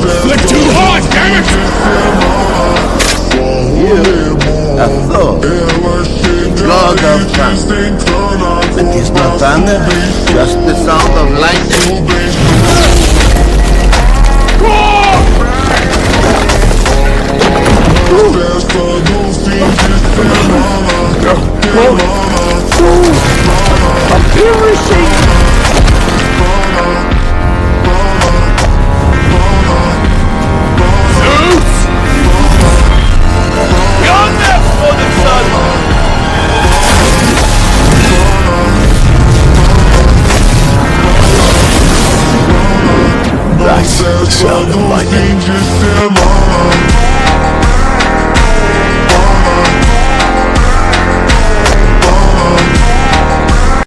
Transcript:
Flick too hard, damn it! You, a Thor, Lord of Thunder. It is not thunder, just the sound of lightning. I'm perishing! That's the sound of lightning.